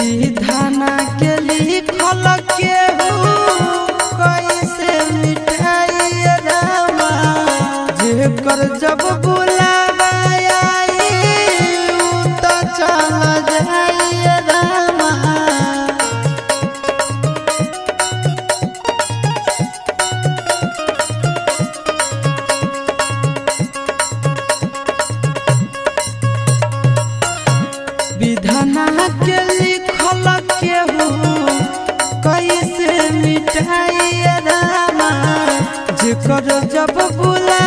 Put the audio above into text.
विधाना के लिखल केहू कैसे मिटाई रामा, जेकर जब बुलावा आई उ त चल जाई रामा। विधाना के लिखल केहू कैसे मिटाई रामा, जेकर जब बुला